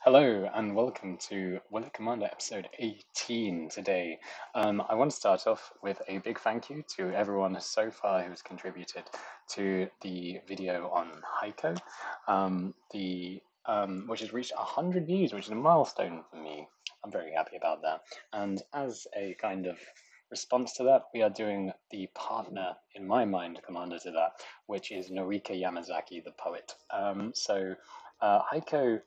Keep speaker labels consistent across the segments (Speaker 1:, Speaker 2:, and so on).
Speaker 1: Hello and welcome to Will It Commander episode 18 today. I want to start off with a big thank you to everyone so far who's contributed to the video on Heiko, which has reached 100 views, which is a milestone for me. I'm very happy about that. And as a kind of response to that, we are doing the partner, in my mind, commander to that, which is Norika Yamazaki, the poet. Heiko,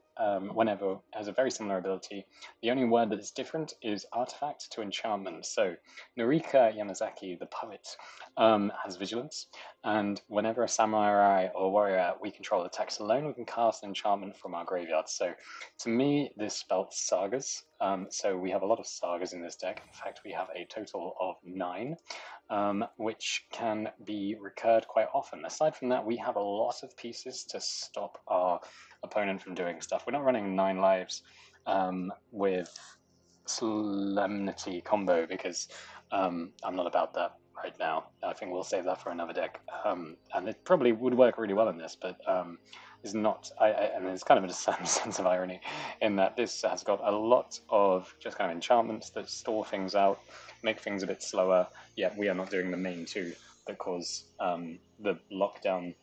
Speaker 1: whenever has a very similar ability. The only word that is different is artifact to enchantment. So Norika Yamazaki, the poet, has vigilance, and whenever a samurai or warrior we control attacks alone, we can cast an enchantment from our graveyard. So to me, this spells sagas. So we have a lot of sagas in this deck. In fact, we have a total of 9, which can be recurred quite often. Aside from that, we have a lot of pieces to stop our opponent from doing stuff. We're not running 9 lives with Solemnity combo because I'm not about that right now. I think we'll save that for another deck. And it probably would work really well in this, but is not. And it's kind of a certain sense of irony in that this has got a lot of just kind of enchantments that store things out, make things a bit slower. Yet we are not doing the main 2 that cause the lockdown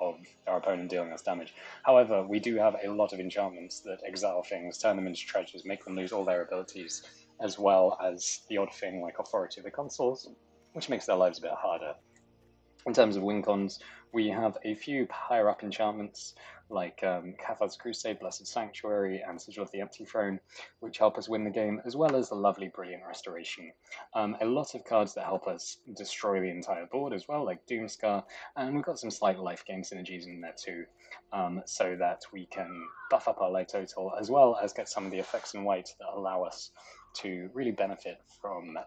Speaker 1: of our opponent dealing us damage. However, we do have a lot of enchantments that exile things, turn them into treasures, make them lose all their abilities, as well as the odd thing like Authority of the Consuls, which makes their lives a bit harder. In terms of win cons, we have a few higher up enchantments like Cathar's Crusade, Blessed Sanctuary, and Sigil of the Empty Throne, which help us win the game, as well as the lovely Brilliant Restoration. A lot of cards that help us destroy the entire board as well, like Doomscar, and we've got some slight life gain synergies in there too, so that we can buff up our life total, as well as get some of the effects in white that allow us to really benefit from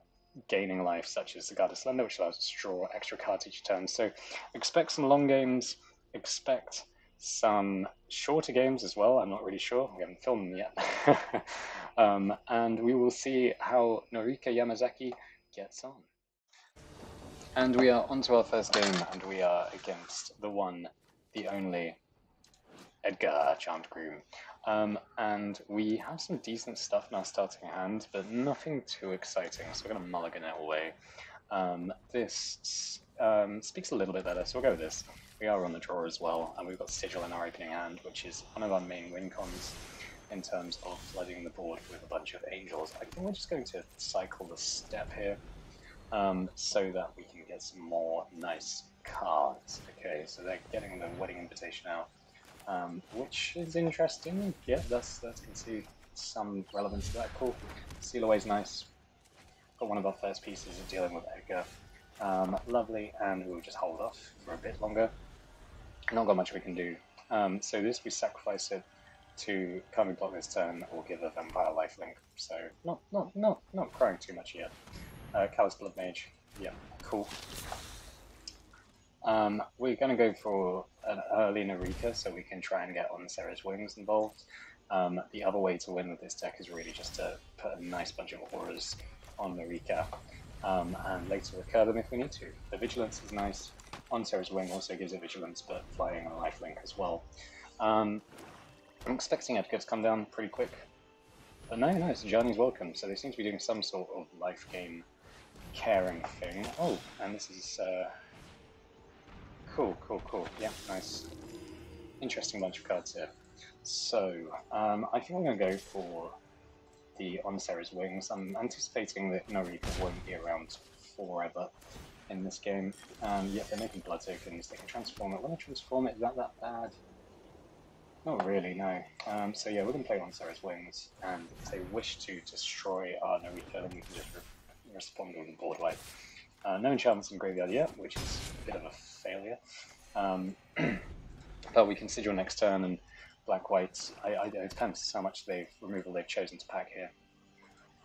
Speaker 1: gaining life, such as the Guard of Slender, which allows us to draw extra cards each turn. So expect some long games, expect some shorter games as well. I'm not really sure, we haven't filmed them yet. And we will see how Norika Yamazaki gets on. And we are on to our first game, and we are against the one, the only, Edgar, Charmed Groom. And we have some decent stuff in our starting hand, but nothing too exciting, so we're going to mulligan it away. This speaks a little bit better, so we'll go with this. We are on the draw as well, and we've got Sigil in our opening hand, which is one of our main win cons in terms of flooding the board with a bunch of angels. I think we're just going to cycle the step here, so that we can get some more nice cards. Okay, so they're getting the wedding invitation out. Which is interesting. Yeah, that's can see some relevance to that. Cool. Seal away's nice. Got one of our first pieces of dealing with Edgar. Lovely, and we'll just hold off for a bit longer. Not got much we can do. So this, we sacrifice it to come block this turn or give a vampire lifelink. So not crying too much yet. Callous Blood Mage. Yeah, cool. We're going to go for an early Norika so we can try and get on Sarah's Wings involved. The other way to win with this deck is really just to put a nice bunch of auras on Norika and later recur them if we need to. The Vigilance is nice. On Sarah's Wing also gives it Vigilance, but flying on lifelink as well. I'm expecting Edgar to come down pretty quick. But no, it's Johnny's welcome, so they seem to be doing some sort of life gain caring thing. Oh, and this is... Cool. Yeah, nice. Interesting bunch of cards here. So, I think I'm going to go for the On Sarah's Wings. I'm anticipating that Norika won't be around forever in this game. Yet they're making blood tokens, they can transform it. When I transform it, is that bad? Not really, no. So yeah, we're going to play On Sarah's Wings, and if they wish to destroy our Norika, then we can just respond with the board wipe. No enchantments in graveyard yet, which is a bit of a failure. But we can Sigil next turn, and black-white, it depends how much removal they've chosen to pack here.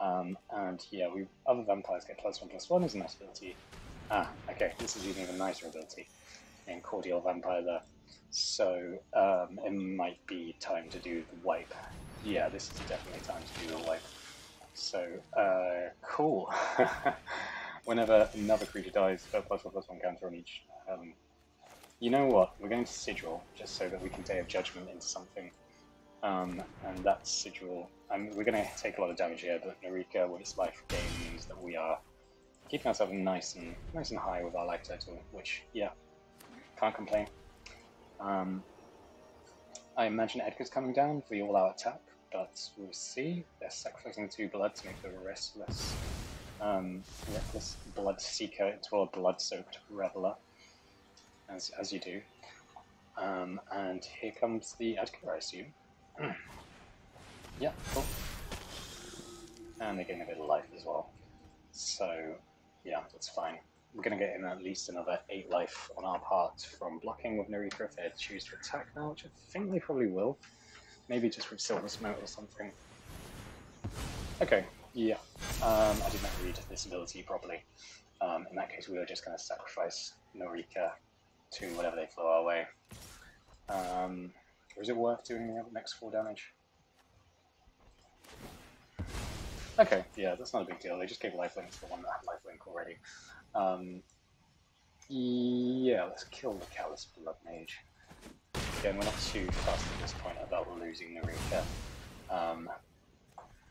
Speaker 1: And yeah, other vampires get +1/+1 is a nice ability. Okay, this is even a nicer ability in Cordial Vampire there. So it might be time to do the wipe. Yeah, this is definitely time to do the wipe. So, cool. Whenever another creature dies, +1/+1 counter on each. You know what? We're going to Sigil, just so that we can Day of Judgment into something. And that's Sigil. We're going to take a lot of damage here, but Norika with its life gain means that we are keeping ourselves nice and high with our life total, which, yeah, can't complain. I imagine Edgar's coming down for the all-out attack, but we'll see. They're sacrificing 2 blood to make the restless blood seeker into a blood-soaked reveler, as you do. And here comes the Edgar, I assume. Yeah, cool. And they're getting a bit of life as well. So, yeah, that's fine. We're going to get in at least another 8 life on our part from blocking with Norika if they choose to attack now, which I think they probably will. Maybe just with Silver Smoke or something. Okay, yeah. I did not read this ability properly. In that case, we were just going to sacrifice Norika to whatever they throw our way. Or is it worth doing the next 4 damage? Okay, yeah, that's not a big deal. They just gave lifelink to the one that had lifelink already. Yeah, let's kill the Callous Blood Mage. Again, we're not too fast at this point about losing Norika.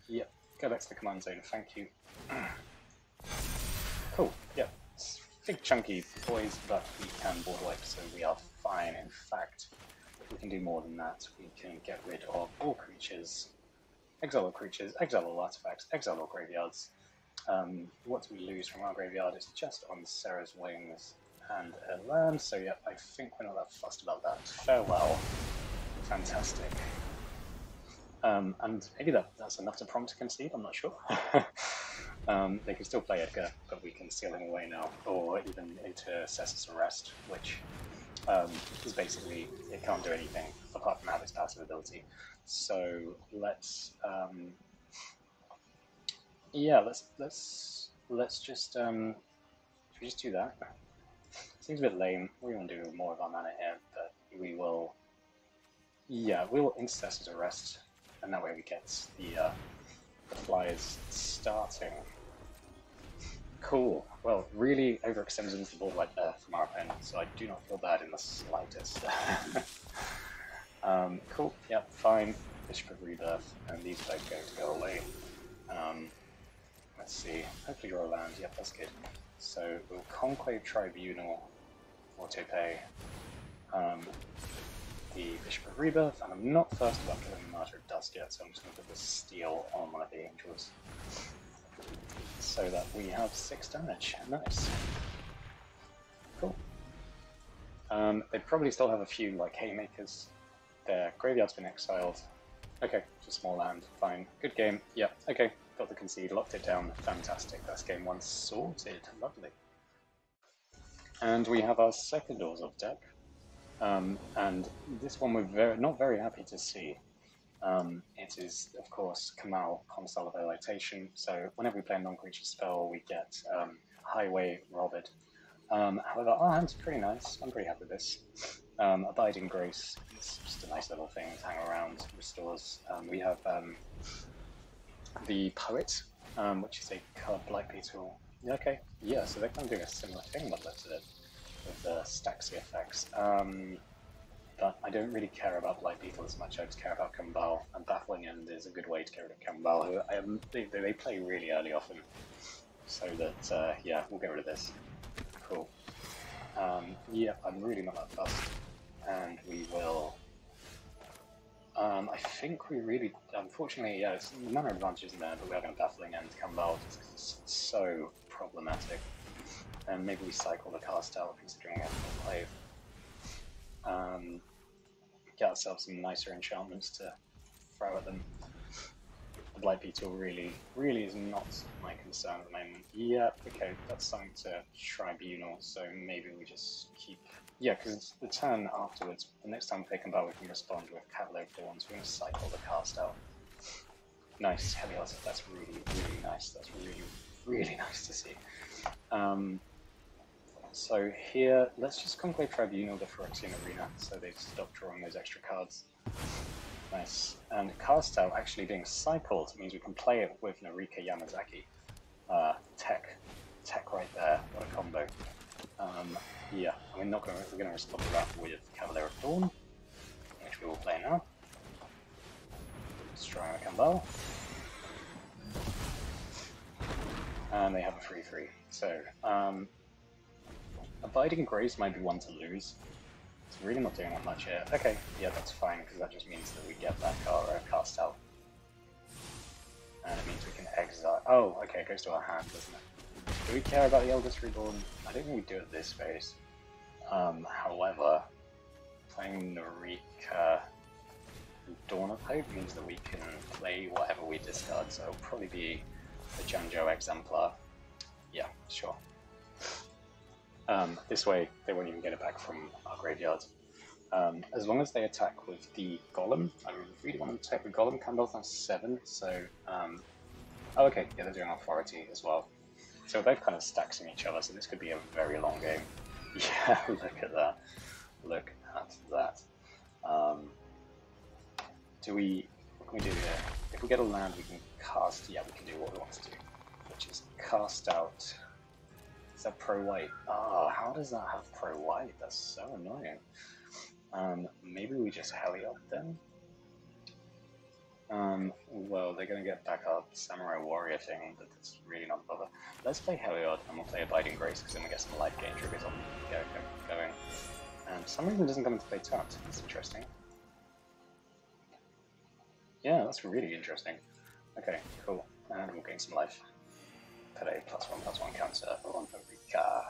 Speaker 1: Yep, go back to the command zone, thank you. Cool, yep. It's big chunky boys, but we can board wipe, so we are fine. In fact, we can do more than that. We can get rid of all creatures, exile all creatures, exile all artifacts, exile all graveyards. What do we lose from our graveyard? It's just on Sarah's Wings and a land, so yeah, I think we're not that fussed about that. Farewell. Fantastic. And maybe that's enough to prompt to concede, I'm not sure. They can still play Edgar, but we can seal him away now, or even into Cess's Arrest, which is basically, it can't do anything apart from have its passive ability. So let's yeah, let's just should we just do that? Seems a bit lame. We want to do more of our mana here, but we will. Yeah, we will Incessor's Arrest, and that way we get the flyers starting. Cool. Well, really overextended into the board right there from our opponent, so I do not feel bad in the slightest. Cool. Yep. Fine. Bishop of Rebirth, and these are both going to go away. Let's see. Hopefully draw a land. Yep, that's good. So we'll Conclave Tribunal autopay the Bishop of Rebirth, and I'm not first about killing the Martyr of Dust yet, so I'm just going to put the Steel on one of the Angels. So that we have 6 damage. Nice. Cool. They probably still have a few like Haymakers. Their graveyard's been exiled. Okay, just small land. Fine. Good game. Yep. Okay. Got the concede. Locked it down. Fantastic. That's game 1 sorted. Lovely. And we have our second Orzhov deck. And this one we're not very happy to see. It is, of course, Kamal, Console of Elitation. So whenever we play a non-creature spell, we get Highway Robert. However, our hand's pretty nice. I'm pretty happy with this. Abiding Grace is just a nice little thing to hang around. Restores. We have the Poet, which is a colored Blight Beetle. Okay, yeah, so they're kind of doing a similar thing by the looks of it, with the Staxy effects. But I don't really care about Blight Beetle as much. I just care about Kambal, and Baffling End is a good way to get rid of Kambal, who they play really early often. So that, yeah, we'll get rid of this. Cool. Yeah, I'm really not that fussed. And we will... I think we really... Unfortunately, yeah, the mana advantage isn't there, but we are going to Baffling End Kambal just because it's so problematic. And maybe we cycle the cast out, considering it play. Get ourselves some nicer enchantments to throw at them. The Blight Beetle really is not my concern at the moment. Yeah, okay, that's something to Tribunal, so maybe we just keep... Yeah, because the turn afterwards, the next time we pick about, we can respond with Cavalier of Dawns. We're going to cycle the cast out. Nice, Helios, that's really nice. That's really nice to see. So here, let's just Conclave Tribunal the Phyrexian Arena, so they stop drawing those extra cards. Nice. And Cast Out actually being cycled means we can play it with Norika Yamazaki. Tech right there, what a combo. Yeah, and we're going to respond to that with Cavalier of Dawn, which we will play now. Campbell. And they have a 3-3. So, Abiding Grace might be one to lose. It's really not doing that much here. Okay, yeah, that's fine, because that just means that we get back our cast out. And it means we can exile. Oh, okay, it goes to our hand, doesn't it? Do we care about the Eldest Reborn? I don't think we do at this phase. However, playing Norika Dawn of Hope means that we can play whatever we discard, so it'll probably be the Janjo Exemplar. Yeah, sure. This way, they won't even get it back from our graveyard. As long as they attack with the Golem, I really want to attack the Golem. Campbell's on 7, so... oh, okay, yeah, they're doing Authority as well. So they're kind of stacking each other, so this could be a very long game. Yeah, look at that. Look at that. What can we do here? If we get a land, we can cast... Yeah, we can do what we want to do, which is cast out... Is that pro-white? Oh, how does that have pro-white? That's so annoying. Maybe we just Heliod then? Well, they're going to get back our Samurai Warrior thing, but that's really not bother. Let's play Heliod, and we'll play Abiding Grace, because then we get some life gain triggers on going. And for some reason it doesn't come into play tapped. That's interesting. Yeah, that's really interesting. Okay, cool. And we'll gain some life. Put a +1/+1 counter on Norika.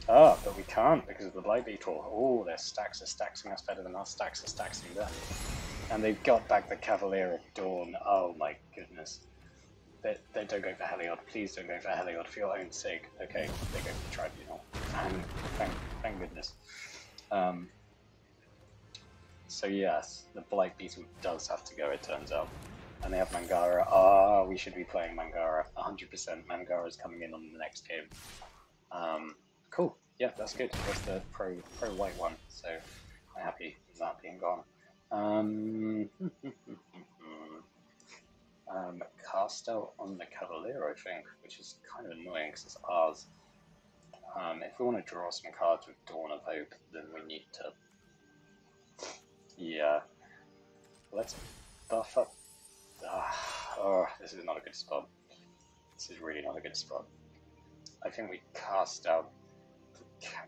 Speaker 1: Ah, but we can't because of the Blight Beetle. Oh, their stacks are stacking us better than our stacks are stacking them. And they've got back the Cavalier of Dawn. Oh my goodness. They don't go for Heliod. Please don't go for Heliod for your own sake. Okay, they go for the Tribunal. Thank goodness. So yes, the Blight Beetle does have to go, it turns out. And they have Mangara. Ah, we should be playing Mangara. 100% Mangara is coming in on the next game. Cool. Yeah, that's good. That's the pro-white one. So I'm happy with that being gone. Cast out on the Cavalier, I think, which is kind of annoying because it's ours. If we want to draw some cards with Dawn of Hope, then we need to... Yeah. Let's buff up... oh, this is not a good spot. This is really not a good spot. I think we cast out...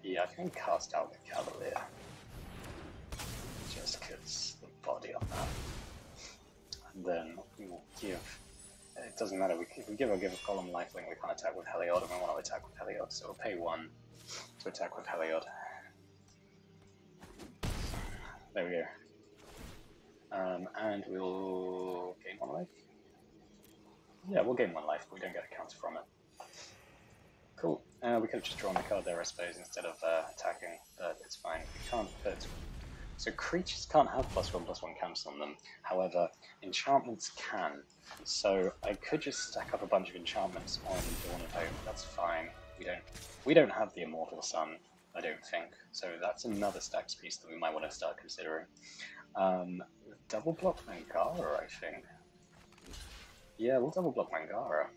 Speaker 1: Yeah, I think we cast out the Cavalier. Just because the body on that. And then we will give... It doesn't matter, if we give a column lifelink, we can't attack with Heliod, and we want to attack with Heliod, so we'll pay 1 to attack with Heliod. There we go. And we'll gain 1 life? Yeah, we'll gain 1 life, but we don't get a counter from it. Cool. We could have just drawn a card there, I suppose, instead of attacking, but it's fine. We can't put... So creatures can't have +1/+1 counters on them. However, enchantments can. So I could just stack up a bunch of enchantments on Dawn of Hope. That's fine. We don't have the Immortal Sun, I don't think. So that's another stacks piece that we might want to start considering. Double block Mangara, I think. Yeah, we'll double block Mangara.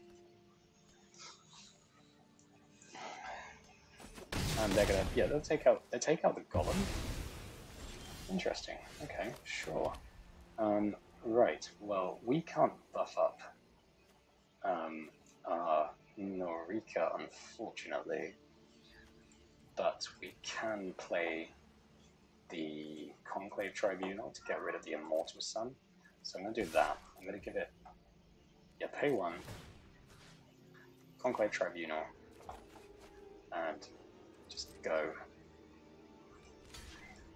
Speaker 1: And they're gonna, yeah, they'll take out the Golem. Interesting. Okay, sure. Right. Well, we can't buff up Norika, unfortunately, but we can play the Conclave Tribunal to get rid of the Immortal Sun. So I'm going to do that. I'm going to give it, yeah, pay 1, Conclave Tribunal, and just go.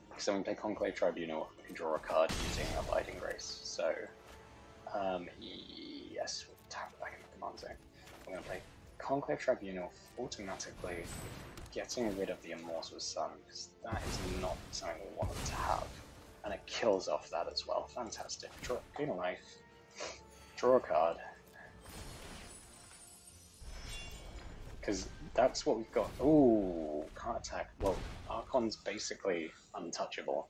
Speaker 1: Because when we play Conclave Tribunal, we can draw a card using Abiding Grace. So, yes, we'll tap back in the command zone. We're going to play Conclave Tribunal, automatically getting rid of the Immortal Sun, because that is not something we wanted to have. And it kills off that as well. Fantastic. Gain a life, draw a card. Because that's what we've got. Ooh, can't attack. Well, Archon's basically untouchable.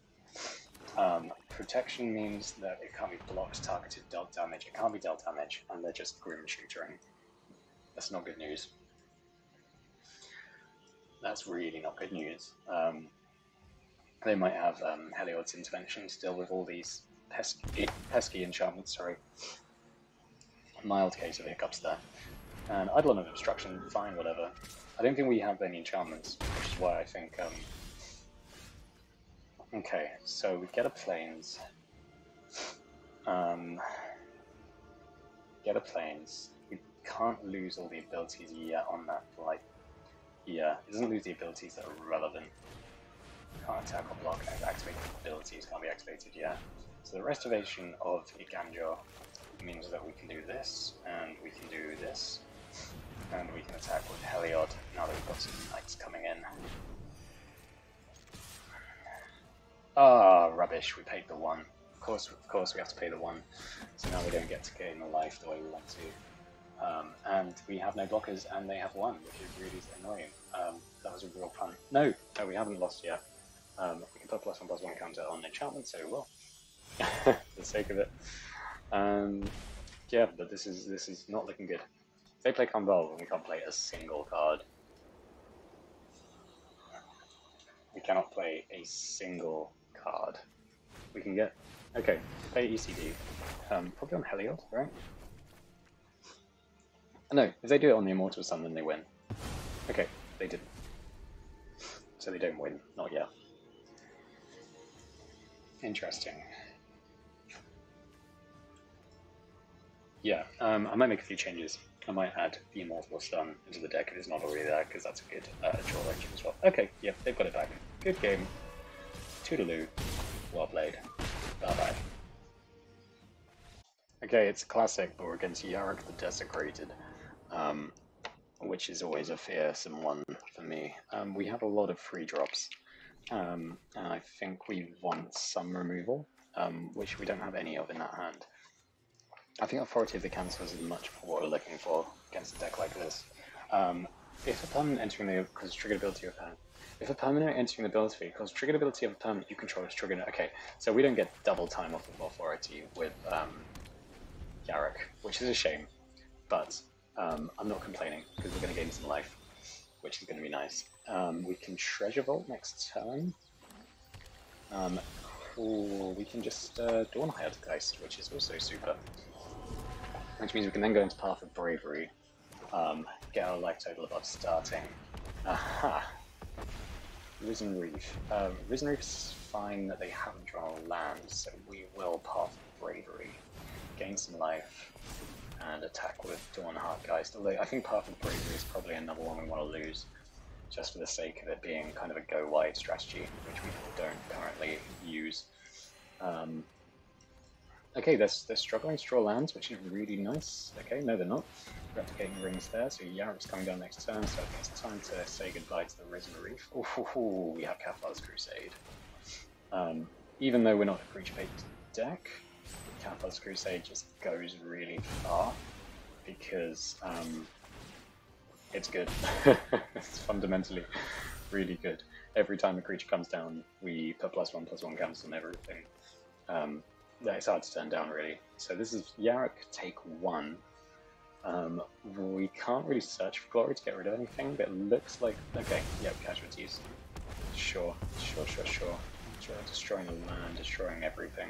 Speaker 1: Protection means that it can't be blocked, targeted, dealt damage. It can't be dealt damage, and they're just grim tutoring. That's not good news. That's really not good news. They might have Heliod's Intervention still with all these pesky enchantments, sorry. Mild case of hiccups there. And Eidolon of Obstruction, fine, whatever. I don't think we have any enchantments, which is why I think... Okay, so we get a Plains. Get a Plains. We can't lose all the abilities yet on that, like... Yeah, it doesn't lose the abilities that are relevant. Can't attack or block, and activate abilities can't be activated yet. So the restoration of Iganjo means that we can do this, and we can do this, and we can attack with Heliod now that we've got some knights coming in. Ah, rubbish, we paid the 1. Of course we have to pay the 1, so now we don't get to gain the life the way we want to. And we have no blockers, and they have 1, which is really annoying. That was a real punt. No, we haven't lost yet. We can put +1/+1 counter on enchantment, so we will. For the sake of it. Yeah, but this is not looking good. If they play Convolve, we can't play a single card. We cannot play a single card. We can get... Okay, play ECD. Probably on Heliod, right? No, if they do it on the Immortal Sun, then they win. Okay, they didn't. So they don't win, not yet. Interesting. Yeah, I might make a few changes. I might add the Immortal Sun into the deck if it's not already there, because that's a good draw engine as well. Okay, yeah, they've got it back. Good game. Toodaloo. Well played. Bye-bye. Okay, it's a classic, but we're against Yarok the Desecrated, which is always a fearsome one for me. We have a lot of free drops, and I think we want some removal, which we don't have any of in that hand. I think Authority of the Cancers is much more what we're looking for against a deck like this. If a permanent entering the causes triggered ability of a permanent, if a permanent entering the ability causes triggered ability of a permanent you control is triggered. Okay, so we don't get double time off of Authority with Yarok, which is a shame, but I'm not complaining because we're going to gain some life, which is going to be nice. We can Treasure Vault next turn. Cool. We can just Dawn Geist, which is also super. Which means we can then go into Path of Bravery, get our life total above starting. Aha! Risen Reef. Risen Reef's fine that they haven't drawn a land, so we will Path of Bravery, gain some life, and attack with Dawn Geist. Although I think Path of Bravery is probably another one we want to lose, just for the sake of it being kind of a go-wide strategy, which we don't currently use. Okay, they're struggling to draw lands, which is really nice. Okay, no they're not. Replicating rings there, so Yarok's coming down next turn, so it's time to say goodbye to the Risen Reef. Ooh, we have Cathar's Crusade. Even though we're not a creature-based deck, Cathar's Crusade just goes really far, because it's good. It's fundamentally really good. Every time a creature comes down, we put +1/+1 counters on everything. It's hard to turn down, really. So this is Yarok take 1. We can't really search for Glory to get rid of anything, but it looks like... Okay, yep, casualties. Sure. Destroying the land, destroying everything.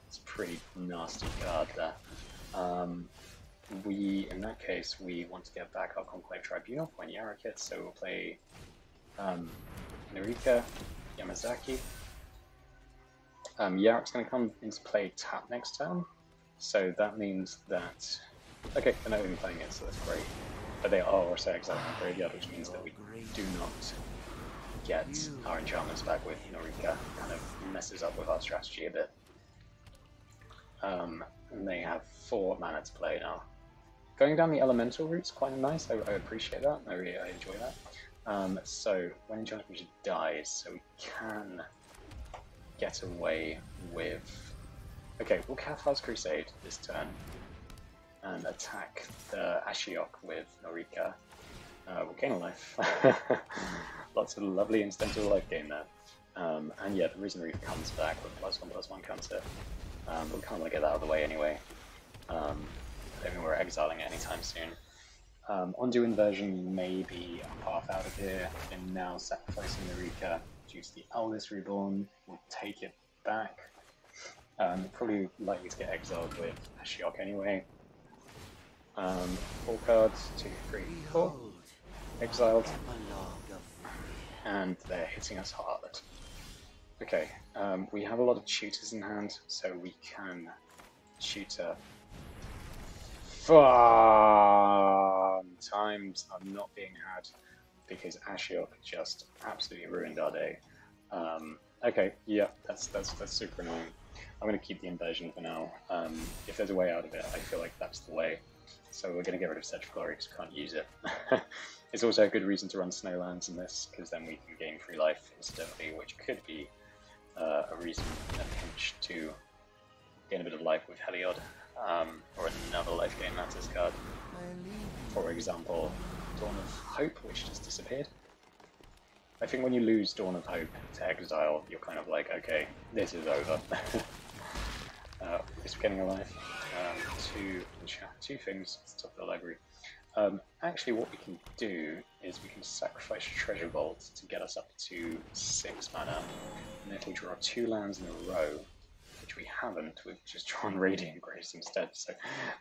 Speaker 1: It's a pretty nasty card there. In that case, we want to get back our Conclave Tribunal when Yarok hits, so we'll play Norika, Yamazaki. Yarok's going to come into play tap next turn, so that means that... Okay, they're not even playing it, so that's great. But they are also exiling the graveyard, which means that we do not get our enchantments back with Norika. Kind of messes up with our strategy a bit. And they have 4 mana to play now. Going down the elemental route's quite nice, I appreciate that, I enjoy that. So, when Enchantment Creature dies, so we can get away with... Okay, we'll Cathar's Crusade this turn, and attack the Ashiok with Norika. We'll gain a life. Lots of lovely incidental life gain there. And yeah, the Risen Reef comes back with +1/+1 counter. We can't really get that out of the way anyway. I don't think we're exiling it anytime soon. Undo Inversion may be a path out of here, and now sacrificing Norika due to the Eldest Reborn. We'll take it back. Probably likely to get exiled with Ashiok anyway. 4 cards, 2, 3, 4. Exiled. And they're hitting us hard. Okay, we have a lot of tutors in hand, so we can tutor. Fun times are not being had because Ashiok just absolutely ruined our day. Okay, yeah, that's super annoying. I'm going to keep the inversion for now. If there's a way out of it, I feel like that's the way. So we're going to get rid of Sedge Glory because we can't use it. It's also a good reason to run Snowlands in this, because then we can gain free life instantly, which could be a reason in a pinch to gain a bit of life with Heliod, or another life gain matters card. For example, Dawn of Hope, which just disappeared. I think when you lose Dawn of Hope to exile, you're kind of like, okay, this is over. Is getting a life. Two things at the top of the library. Actually, what we can do is we can sacrifice Treasure Vault to get us up to 6 mana, and if we draw 2 lands in a row, which we haven't, we've just drawn Radiant Grace instead. So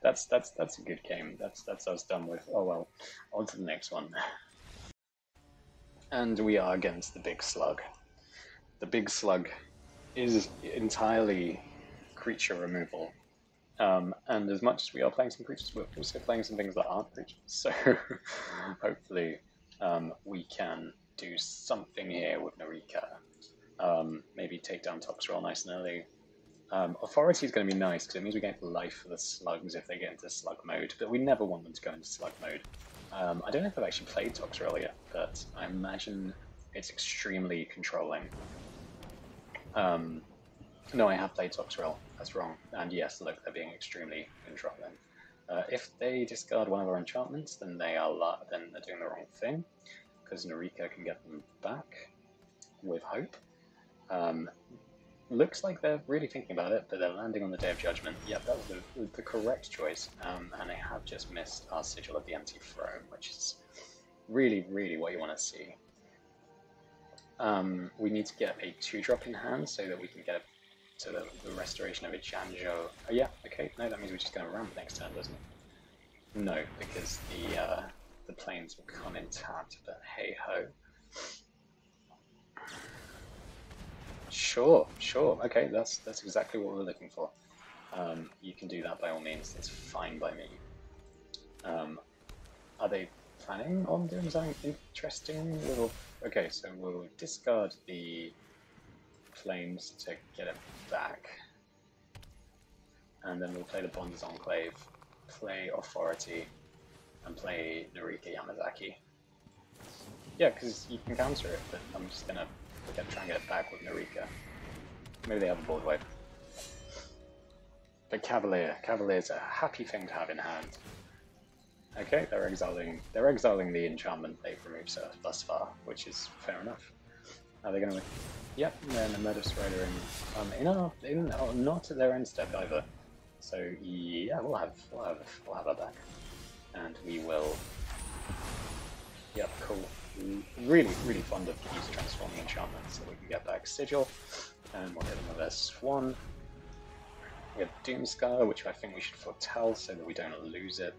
Speaker 1: that's a good game. That's us done with. Oh well, on to the next one. And we are against the Big Slug. The Big Slug is entirely creature removal. And as much as we are playing some creatures, we're also playing some things that aren't creatures. So hopefully we can do something here with Norika. Maybe take down Toxtrol nice and early. Authority is going to be nice because it means we get life for the slugs if they get into slug mode, but we never want them to go into slug mode. I don't know if I've actually played Toxtrol yet, but I imagine it's extremely controlling. No, I have played Toxtrol. That's wrong. And yes, look, they're being extremely controlling. If they discard one of our enchantments, then they're doing the wrong thing, because Norika can get them back with Hope. Looks like they're really thinking about it, but they're landing on the Day of Judgment. Yep, that was the correct choice, and they have just missed our Sigil of the Empty Throne, which is really, really what you want to see. We need to get a 2-drop in hand so that we can get to the restoration of a Janjo. Oh yeah, okay, no, that means we're just going to ramp next turn, doesn't it? No, because the planes will come in tapped, but hey ho. Sure, okay, that's exactly what we're looking for. You can do that by all means, it's fine by me. Are they planning on doing something interesting? Okay, so we'll discard the Flames to get it back. And then we'll play the Bond's Enclave, play Authority, and play Norika Yamazaki. Yeah, because you can counter it, but I'm just gonna try and get it back with Norika. Maybe they have a board wipe. But Cavalier's a happy thing to have in hand. Okay, they're exiling the enchantment they've removed thus far, which is fair enough. Are they gonna win? Yep, they're in the Murder Strider not at their end step either. So yeah, we'll have our back. And we will. Yep, cool. Really fond of these transforming enchantments, so we can get back Sigil, and we'll hit them with a Swan. We have Doomscar, which I think we should foretell so that we don't lose it.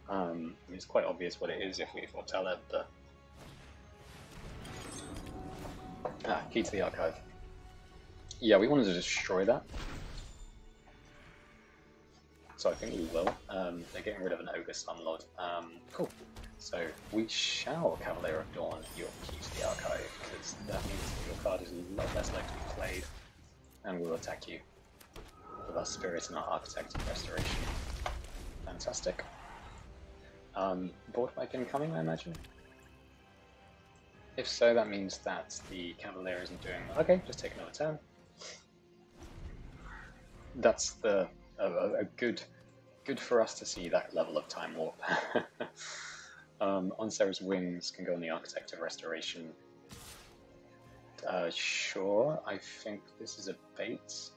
Speaker 1: I mean, it's quite obvious what it is if we foretell it, but... Key to the Archive. Yeah, we wanted to destroy that. So I think we will. They're getting rid of an Ogre Slumlord. Cool. So we shall Cavalier of Dawn your Key to the Archive, because that means that your card is a lot less likely to be played, and we'll attack you with our Spirit and our Architect of Restoration. Fantastic. Board wipe incoming, I imagine? If so, that means that the Cavalier isn't doing... Okay, just take another turn. That's a good for us to see that level of Time Warp. On Sarah's Wings can go on the Architect of Restoration. Sure, I think this is a bait,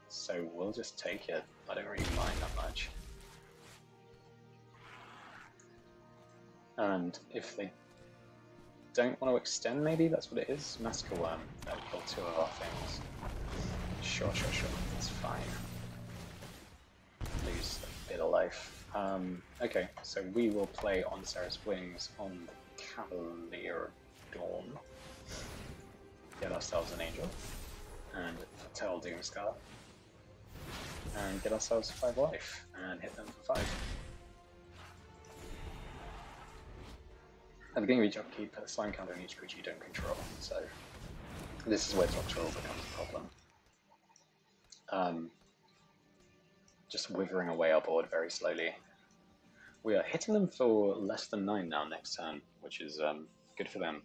Speaker 1: so we'll just take it. I don't really mind that much. And if they don't want to extend, maybe that's what it is. Massacre Worm, that will kill 2 of our things. Sure, that's fine. Lose a bit of life. Okay, so we will play on Sarah's Wings on the Cavalier Dawn. Get ourselves an Angel, and Foretell Doomscar, and get ourselves 5 life, and hit them for 5. At the beginning of each upkeep, put a slime counter on each creature you don't control, so this is where Doctoral becomes a problem. Just withering away our board very slowly. We are hitting them for less than 9 now next turn, which is good for them.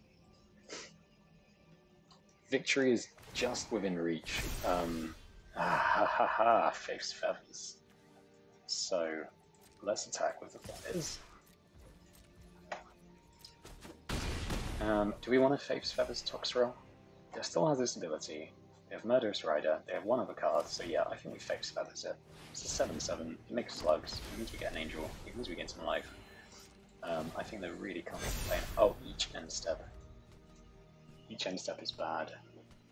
Speaker 1: Victory is just within reach. Faith's Feathers. So let's attack with the Feathers. Do we want to Faith's Feathers Toxrill? They still has this ability. They have Murderous Rider, they have 1 other card, so yeah, I think we Faith's Feathers it. It's a 7/7, it makes slugs, it means we get an angel, it means we get some life. I think they're really coming to play. Oh, each end step. Each end step is bad.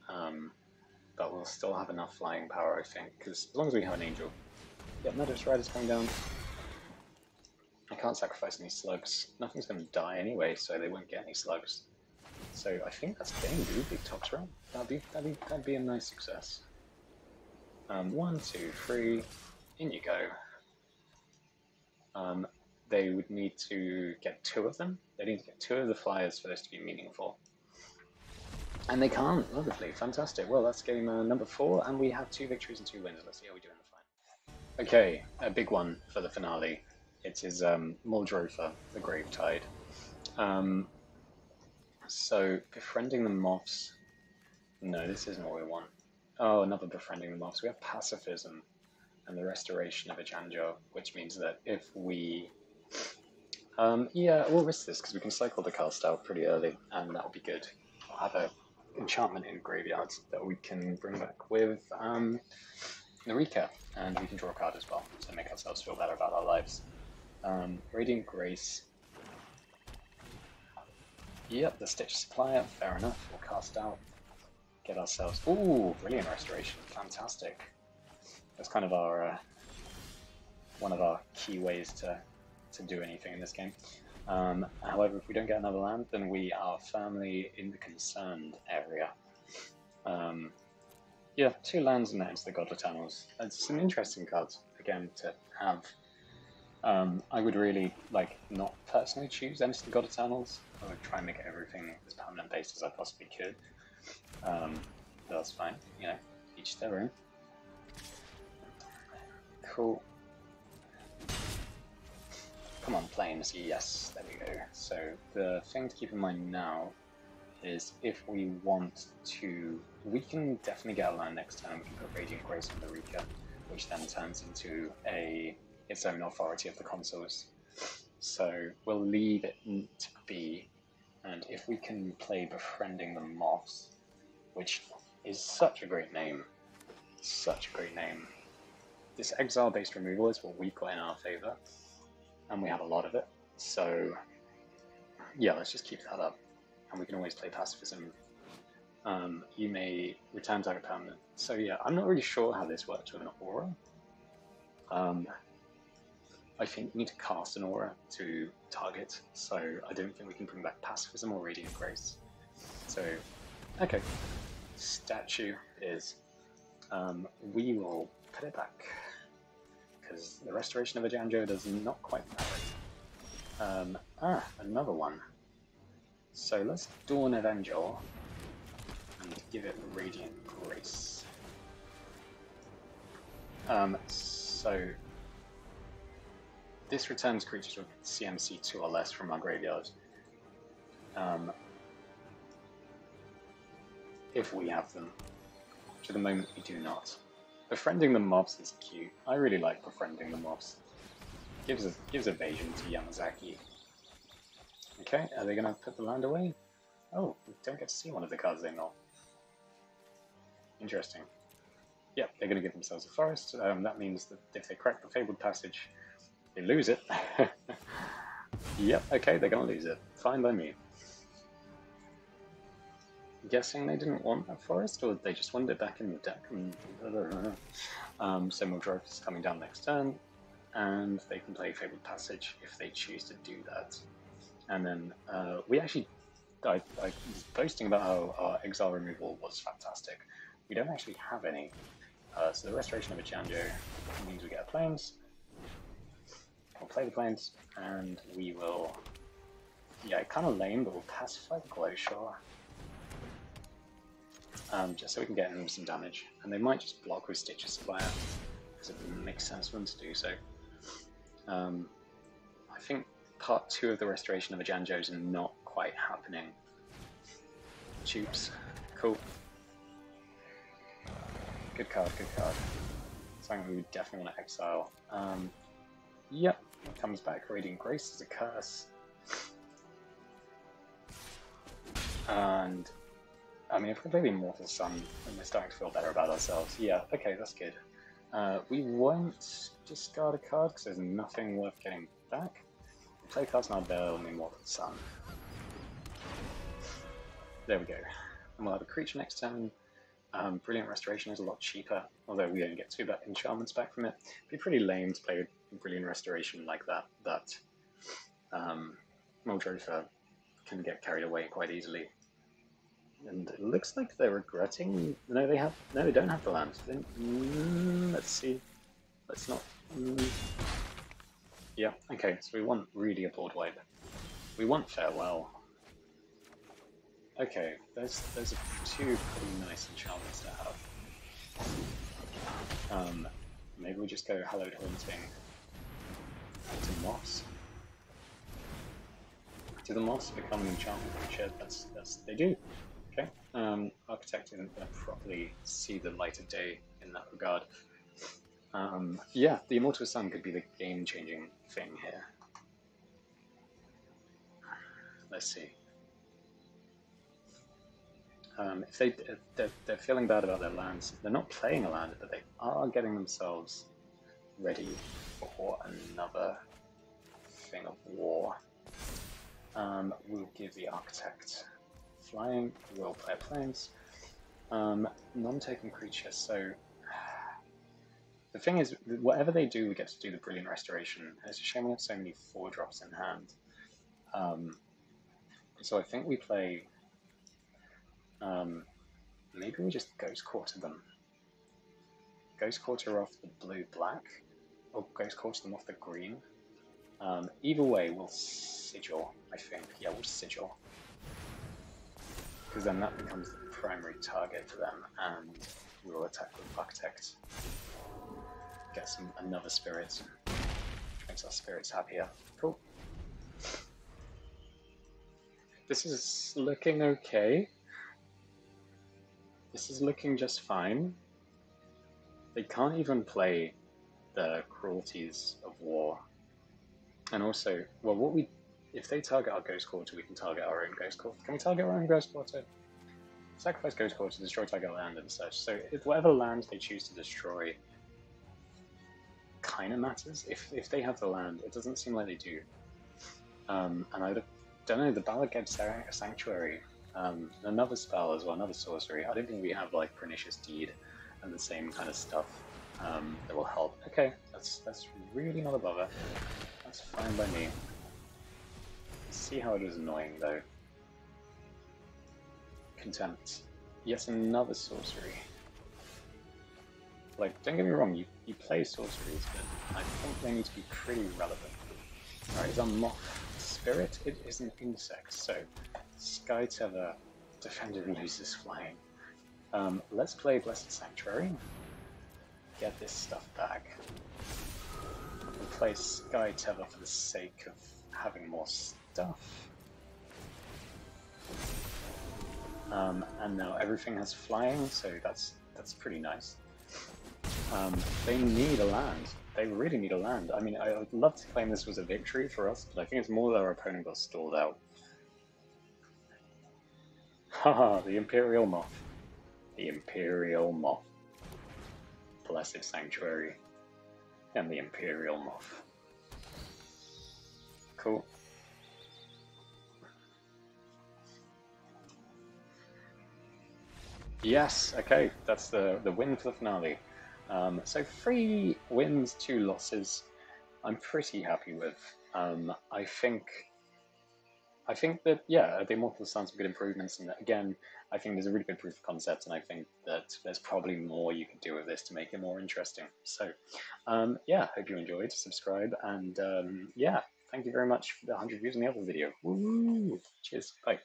Speaker 1: But we'll still have enough flying power, I think, because as long as we have an angel. Yeah, Murderous Rider's coming down. I can't sacrifice any slugs. Nothing's going to die anyway, so they won't get any slugs. So I think that's game, dude. Big Toxrill. That'd be a nice success. 1, 2, 3. In you go. They would need to get 2 of them. They need to get 2 of the flyers for this to be meaningful. And they can't. Lovely. Fantastic. Well, that's game number 4, and we have 2 victories and 2 wins. Let's see how we do in the final. Okay, a big one for the finale. It is Muldrotha, the Gravetide. So, befriending the Moths. No, this isn't what we want. Oh, another befriending the Moths. We have Pacifism and the Restoration of a Janjo, which means that if we... yeah, we'll risk this because we can cycle the cast out pretty early, and that'll be good. I'll have an enchantment in graveyard that we can bring back with Norika, and we can draw a card as well to make ourselves feel better about our lives. Radiant Grace. Yep, the Stitch Supplier, fair enough. We'll cast out, get ourselves... Ooh, Brilliant Restoration, fantastic. That's kind of our one of our key ways to do anything in this game. However, if we don't get another land, then we are firmly in the concerned area. Yeah, 2 lands and that into the God Eternals. It's some interesting cards, again, to have. I would really, not personally choose Enter the God Eternals. I would try and make everything as permanent based as I possibly could. That's fine, each their own. Cool. Come on, planes, yes, there we go. So the thing to keep in mind now is if we want to, we can definitely get a land next turn. We can put Radiant Grace on Norika, which then turns into its own authority of the consoles. So we'll leave it to be, and if we can play Befriending the Moths, which is such a great name, This exile-based removal is what we've got in our favour, and we have a lot of it. So yeah, let's just keep that up, and we can always play Pacifism. You may return target permanent. So yeah, I'm not really sure how this works with an aura. I think we need to cast an aura to target, so I don't think we can bring back Pacifism or Radiant Grace. So, okay, statue is. We will put it back, because the Restoration of a Janjo does not quite matter. Another one. So let's Dawn Avenger and give it Radiant Grace. So this returns creatures with CMC 2 or less from our graveyard. If we have them, which at the moment we do not. Befriending the Mobs is cute. I really like Befriending the Mobs. Gives evasion to Yamazaki. Okay, are they going to put the land away? Oh, we don't get to see one of the cards they know. Interesting. Yep, they're going to give themselves a forest. That means that if they crack the Fabled Passage, they lose it. Yep, okay, they're going to lose it. Fine by me. guessing they didn't want that forest, or they just wanted it back in the deck. So Muldrop is coming down next turn, and they can play Fabled Passage if they choose to do that. And then we actually, I was boasting about how our exile removal was fantastic. We don't actually have any. So the Restoration of a Janjo means we get planes. We'll play the planes, and we will. Yeah, kind of lame, but we'll pacify the Glowshore. Just so we can get in some damage. And they might just block with Stitcher Supplier, because it makes sense for them to do so. I think part 2 of the Restoration of the Janjos are not quite happening. Tubes. Cool. Good card, good card. Something we would definitely want to exile. Yep, it comes back. Radiant Grace is a curse. And I mean, if we play the Immortal Sun, then we're starting to feel better about ourselves. Yeah, okay, that's good. We won't discard a card because there's nothing worth getting back. We'll play Castle Bell and the Immortal Sun. There we go. And we'll have a creature next turn. Brilliant Restoration is a lot cheaper, although we only get 2 enchantments back from it. It'd be pretty lame to play Brilliant Restoration like that, but Muldrop can get carried away quite easily. And it looks like they're regretting. No, they have. No, they don't have the land. Let's see. Let's not. Yeah. Okay. So we want really a board wipe. We want Farewell. Okay. There's 2 pretty nice enchantments to have. Maybe we just go Hallowed Haunting to Moss. Do the Moss become an enchantment creature? That's they do. Okay. Architect didn't properly see the light of day in that regard. Yeah, the Immortal Sun could be the game-changing thing here. Let's see. If they're feeling bad about their lands, they're not playing a land, but they are getting themselves ready for another thing of war. We'll give the Architect flying, we'll play planes. Non-taken creature, so the thing is, whatever they do, we get to do the Brilliant Restoration. It's a shame we have so many 4-drops in hand. So I think we play, maybe we just Ghost Quarter them. Ghost Quarter off the blue-black, or Ghost Quarter them off the green. Either way, we'll Sigil, I think. Yeah, we'll Sigil. Because then that becomes the primary target for them, and we'll attack with Architect. Get another spirit, which makes our spirits happier. Cool. This is looking okay. This is looking just fine. They can't even play the Cruelties of War. And also, well, if they target our Ghost Quarter, we can target our own Ghost Quarter. Can we target our own Ghost Quarter? Sacrifice Ghost Quarter, destroy target land and such. So if whatever land they choose to destroy kind of matters. If they have the land, it doesn't seem like they do. And I don't know, the Ballad Geb Sanctuary, another spell as well, another sorcery. I don't think we have like Pernicious Deed and the same kind of stuff that will help. Okay, that's really not a bother. That's fine by me. See how it is annoying though. Contempt. Yes, another sorcery. Like, don't get me wrong, you play sorceries, but I think they need to be pretty relevant. Alright, is our Moth Spirit? It is an insect, so Sky Tether, Defender loses flying. Let's play Blessed Sanctuary. Get this stuff back. We'll play Sky Tether for the sake of having more stuff. And now everything has flying, so that's pretty nice. They need a land. They really need a land. I mean, I would love to claim this was a victory for us, but I think it's more that our opponent got stalled out. Haha, the Imperial Moth. The Imperial Moth. Blessed Sanctuary. And the Imperial Moth. Cool. Yes, okay, that's the win for the finale. So 3 wins, 2 losses. I'm pretty happy with. I think that yeah, the Immortal sounds some good improvements, and again, I think there's a really good proof of concept, and I think that there's probably more you can do with this to make it more interesting. So, yeah, hope you enjoyed. Subscribe, and yeah, thank you very much for the 100 views on the other video. Woo! Cheers. Bye.